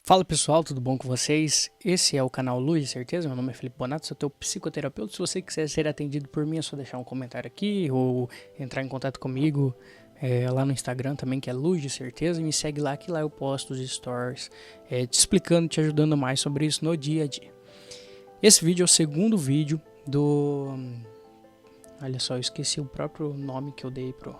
Fala pessoal, tudo bom com vocês? Esse é o canal Luz de Certeza, meu nome é Felipe Bonato, sou teu psicoterapeuta. Se você quiser ser atendido por mim, é só deixar um comentário aqui ou entrar em contato comigo lá no Instagram também, que é Luz de Certeza, e me segue lá, que lá eu posto os stories te explicando, te ajudando mais sobre isso no dia a dia. Esse vídeo é o segundo vídeo do... Olha só, eu esqueci o próprio nome que eu dei pro...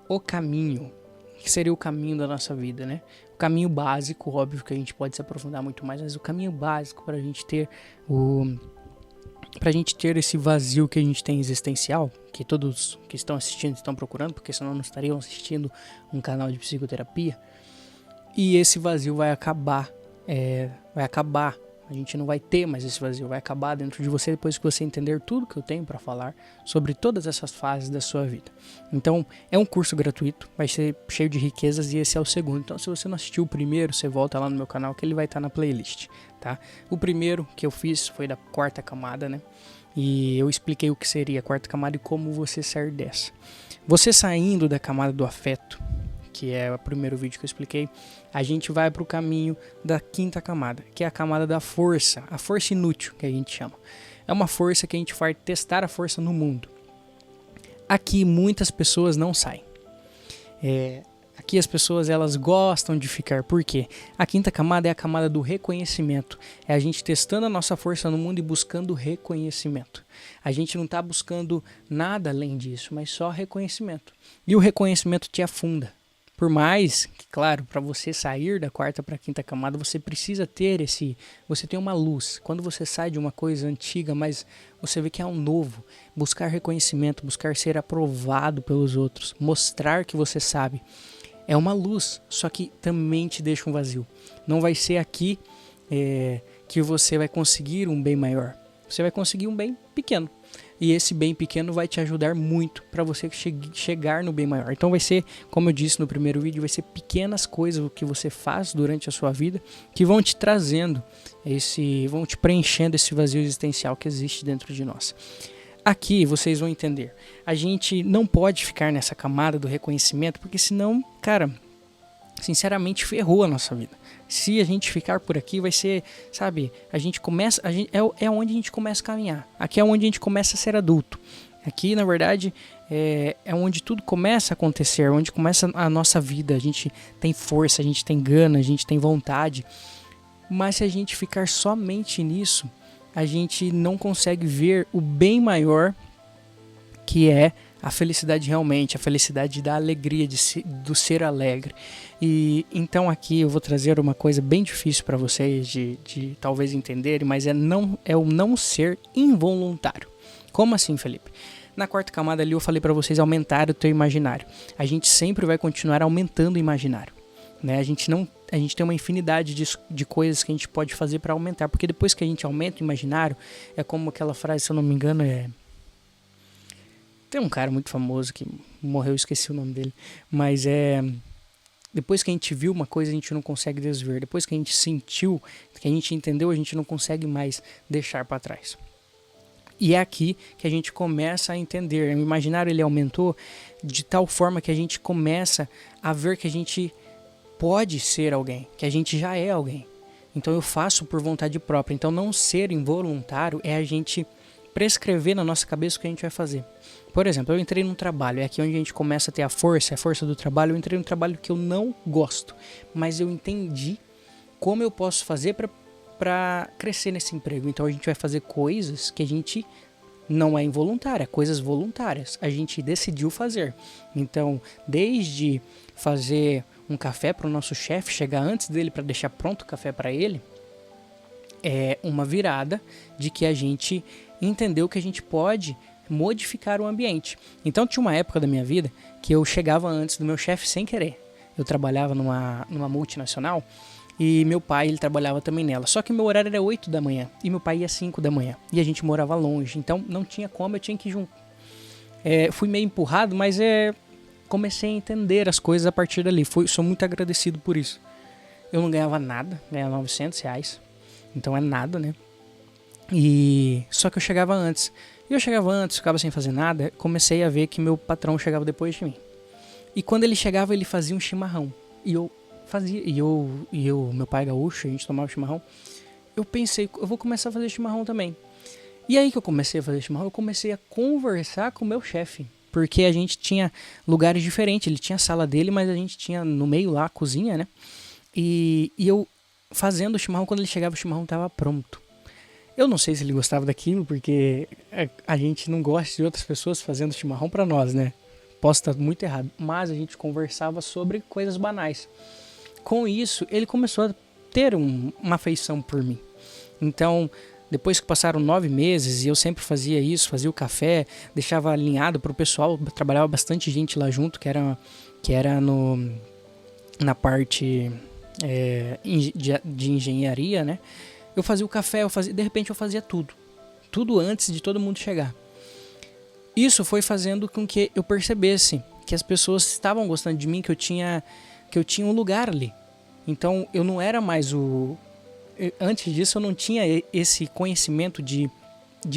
O Caminho, que seria o caminho da nossa vida, né? O caminho básico, óbvio que a gente pode se aprofundar muito mais, mas o caminho básico para a gente ter esse vazio que a gente tem existencial, que todos que estão assistindo estão procurando, porque senão não estariam assistindo um canal de psicoterapia. E esse vazio vai acabar, a gente não vai ter mais esse vazio, vai acabar dentro de você depois que você entender tudo que eu tenho para falar sobre todas essas fases da sua vida. Então, é um curso gratuito, vai ser cheio de riquezas e esse é o segundo. Então, se você não assistiu o primeiro, você volta lá no meu canal que ele vai estar na playlist, tá? O primeiro que eu fiz foi da quarta camada, né? E eu expliquei o que seria a quarta camada e como você sair dessa. Você saindo da camada do afeto, que é o primeiro vídeo que eu expliquei, a gente vai para o caminho da quinta camada, que é a camada da força, a força inútil, que a gente chama. É uma força que a gente vai testar a força no mundo. Aqui muitas pessoas não saem. Aqui as pessoas elas gostam de ficar, por quê? A quinta camada é a camada do reconhecimento. É a gente testando a nossa força no mundo e buscando reconhecimento. A gente não está buscando nada além disso, mas só reconhecimento. E o reconhecimento te afunda. Por mais que, claro, para você sair da quarta para a quinta camada, você precisa ter você tem uma luz. Quando você sai de uma coisa antiga, mas você vê que é um novo, buscar reconhecimento, buscar ser aprovado pelos outros, mostrar que você sabe, é uma luz, só que também te deixa um vazio. Não vai ser aqui que você vai conseguir um bem maior. Você vai conseguir um bem pequeno. E esse bem pequeno vai te ajudar muito para você chegar no bem maior. Então vai ser, como eu disse no primeiro vídeo, vai ser pequenas coisas que você faz durante a sua vida que vão te trazendo vão te preenchendo esse vazio existencial que existe dentro de nós. Aqui vocês vão entender, a gente não pode ficar nessa camada do reconhecimento, porque senão, cara, sinceramente ferrou a nossa vida. Se a gente ficar por aqui vai ser, sabe, é onde a gente começa a caminhar. Aqui é onde a gente começa a ser adulto. Aqui, na verdade, é onde tudo começa a acontecer, onde começa a nossa vida. A gente tem força, a gente tem gana, a gente tem vontade. Mas se a gente ficar somente nisso, a gente não consegue ver o bem maior que é a felicidade realmente, a felicidade da alegria, do ser alegre. E então aqui eu vou trazer uma coisa bem difícil para vocês de talvez entenderem, mas é o não ser involuntário. Como assim, Felipe? Na quarta camada ali eu falei para vocês aumentar o teu imaginário. A gente sempre vai continuar aumentando o imaginário, né? A gente tem uma infinidade de coisas que a gente pode fazer para aumentar, porque depois que a gente aumenta o imaginário, é como aquela frase, se eu não me engano, tem um cara muito famoso que morreu, esqueci o nome dele, mas depois que a gente viu uma coisa, a gente não consegue desver. Depois que a gente sentiu, que a gente entendeu, a gente não consegue mais deixar para trás. E é aqui que a gente começa a entender. O imaginário ele aumentou de tal forma que a gente começa a ver que a gente pode ser alguém, que a gente já é alguém. Então eu faço por vontade própria. Então não ser involuntário é a gente prescrever na nossa cabeça o que a gente vai fazer. Por exemplo, eu entrei num trabalho, é aqui onde a gente começa a ter a força do trabalho. Eu entrei num trabalho que eu não gosto, mas eu entendi como eu posso fazer para crescer nesse emprego. Então a gente vai fazer coisas que a gente não é involuntária, coisas voluntárias. A gente decidiu fazer. Então, desde fazer um café para o nosso chefe, chegar antes dele para deixar pronto o café para ele, é uma virada de que a gente entendeu que a gente pode modificar o ambiente. Então tinha uma época da minha vida que eu chegava antes do meu chefe sem querer. Eu trabalhava numa multinacional e meu pai ele trabalhava também nela. Só que meu horário era 8 da manhã e meu pai ia 5 da manhã. E a gente morava longe, então não tinha como, eu tinha que ir junto. Fui meio empurrado, mas comecei a entender as coisas a partir dali. Sou muito agradecido por isso. Eu não ganhava nada, ganhava R$900. Então é nada, né? Só que eu chegava antes. E eu chegava antes, ficava sem fazer nada, comecei a ver que meu patrão chegava depois de mim. E quando ele chegava, ele fazia um chimarrão. E eu fazia, meu pai gaúcho, a gente tomava chimarrão, eu pensei, eu vou começar a fazer chimarrão também. E aí que eu comecei a fazer chimarrão, eu comecei a conversar com o meu chefe. Porque a gente tinha lugares diferentes. Ele tinha a sala dele, mas a gente tinha no meio lá a cozinha, né? E eu fazendo o chimarrão, quando ele chegava, o chimarrão estava pronto. Eu não sei se ele gostava daquilo, porque a gente não gosta de outras pessoas fazendo chimarrão para nós, né? Posso estar muito errado. Mas a gente conversava sobre coisas banais. Com isso, ele começou a ter uma afeição por mim. Então, depois que passaram 9 meses e eu sempre fazia isso, fazia o café, deixava alinhado para o pessoal, trabalhava bastante gente lá junto, que era na parte de engenharia, né? Eu fazia o café, de repente eu fazia tudo antes de todo mundo chegar. Isso foi fazendo com que eu percebesse que as pessoas estavam gostando de mim, que eu tinha um lugar ali. Então eu não era mais antes disso eu não tinha esse conhecimento de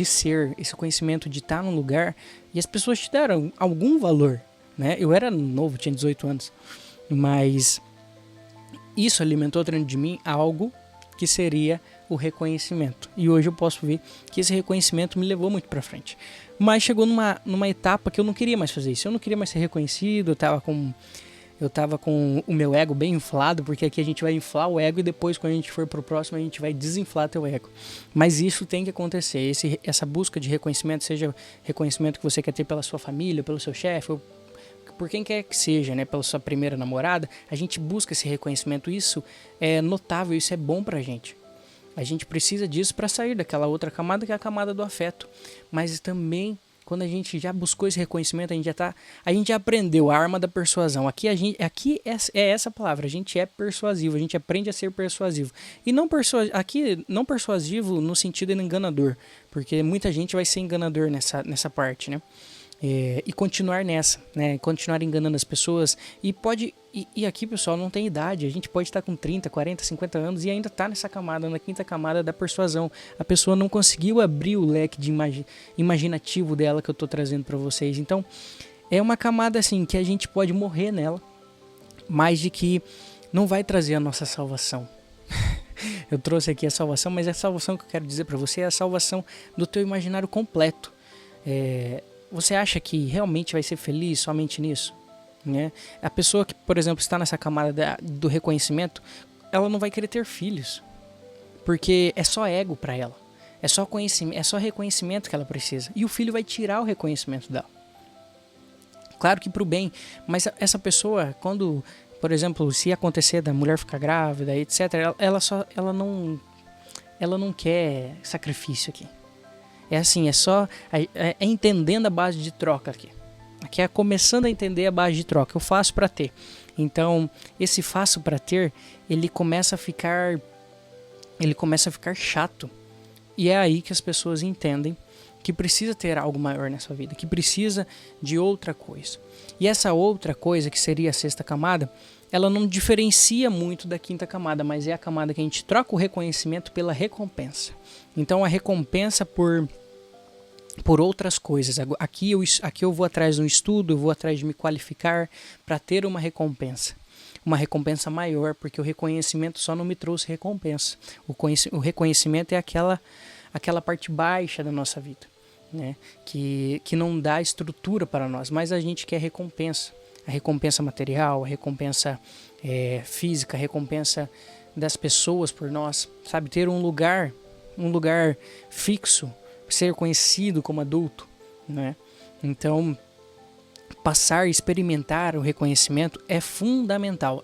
ser, esse conhecimento de estar num lugar e as pessoas te deram algum valor, né? Eu era novo, tinha 18 anos, mas isso alimentou dentro de mim algo que seria o reconhecimento. E hoje eu posso ver que esse reconhecimento me levou muito pra frente. Mas chegou numa etapa que eu não queria mais fazer isso. Eu não queria mais ser reconhecido, eu tava com o meu ego bem inflado, porque aqui a gente vai inflar o ego e depois, quando a gente for pro próximo, a gente vai desinflar teu ego. Mas isso tem que acontecer. Essa busca de reconhecimento, seja reconhecimento que você quer ter pela sua família, pelo seu chefe, ou por quem quer que seja, né, pela sua primeira namorada, a gente busca esse reconhecimento. Isso é notável, isso é bom pra gente. A gente precisa disso para sair daquela outra camada, que é a camada do afeto. Mas também, quando a gente já buscou esse reconhecimento, a gente já aprendeu a arma da persuasão. Aqui é essa palavra, a gente é persuasivo, a gente aprende a ser persuasivo. E não persuasivo no sentido enganador, porque muita gente vai ser enganador nessa parte, né? E continuar nessa, né? Continuar enganando as pessoas. E aqui, pessoal, não tem idade. A gente pode estar com 30, 40, 50 anos e ainda tá nessa camada, na quinta camada da persuasão. A pessoa não conseguiu abrir o leque de imaginativo dela que eu tô trazendo para vocês. Então, é uma camada assim que a gente pode morrer nela, mas de que não vai trazer a nossa salvação. Eu trouxe aqui a salvação, mas a salvação que eu quero dizer para você é a salvação do teu imaginário completo. Você acha que realmente vai ser feliz somente nisso? Né? A pessoa que, por exemplo, está nessa camada do reconhecimento, ela não vai querer ter filhos, porque é só ego para ela, é só conhecimento, é só reconhecimento que ela precisa, e o filho vai tirar o reconhecimento dela. Claro que pro bem, mas essa pessoa, quando, por exemplo, se acontecer da mulher ficar grávida, etc., ela não quer sacrifício aqui. É assim, é entendendo a base de troca aqui. Aqui é começando a entender a base de troca. Eu faço para ter. Então, esse faço para ter, ele começa a ficar chato. E é aí que as pessoas entendem que precisa ter algo maior na sua vida, que precisa de outra coisa. E essa outra coisa, que seria a sexta camada, ela não diferencia muito da quinta camada, mas é a camada que a gente troca o reconhecimento pela recompensa. Então, a recompensa por outras coisas. Aqui eu vou atrás de um estudo, eu vou atrás de me qualificar para ter uma recompensa maior, porque o reconhecimento só não me trouxe recompensa. O reconhecimento é aquela parte baixa da nossa vida, né? Que não dá estrutura para nós, mas a gente quer recompensa. A recompensa material, a recompensa física, a recompensa das pessoas por nós, sabe? Ter um lugar fixo, ser conhecido como adulto, né? Então, passar, experimentar o reconhecimento é fundamental.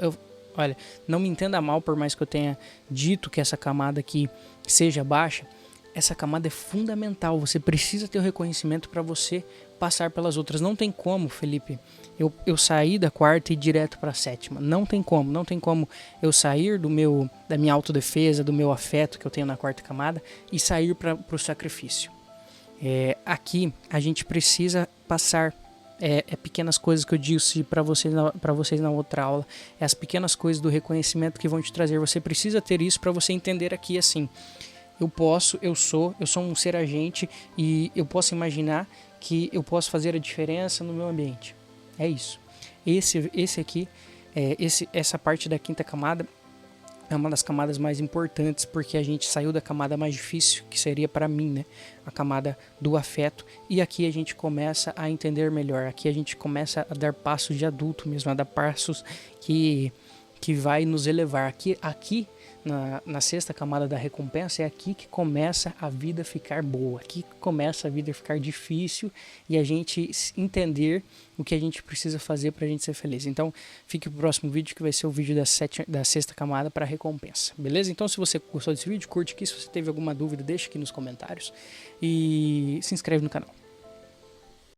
Olha, não me entenda mal, por mais que eu tenha dito que essa camada aqui seja baixa, essa camada é fundamental. Você precisa ter o reconhecimento para você passar pelas outras. Não tem como, Felipe, eu sair da quarta e ir direto para a sétima. Não tem como eu sair da minha autodefesa, do meu afeto que eu tenho na quarta camada e sair para o sacrifício. Aqui a gente precisa passar pequenas coisas que eu disse para vocês na outra aula. É as pequenas coisas do reconhecimento que vão te trazer. Você precisa ter isso para você entender aqui assim. Eu sou um ser agente e eu posso imaginar que eu posso fazer a diferença no meu ambiente. É isso. Esse aqui essa parte da quinta camada é uma das camadas mais importantes, porque a gente saiu da camada mais difícil, que seria para mim, né? A camada do afeto. E aqui a gente começa a entender melhor. Aqui a gente começa a dar passos de adulto mesmo, a dar passos que vai nos elevar. Aqui na sexta camada da recompensa, é aqui que começa a vida ficar boa. Aqui que começa a vida ficar difícil e a gente entender o que a gente precisa fazer para a gente ser feliz. Então, fique pro próximo vídeo, que vai ser o vídeo da sexta camada para recompensa. Beleza? Então, se você gostou desse vídeo, curte aqui. Se você teve alguma dúvida, deixa aqui nos comentários. E se inscreve no canal.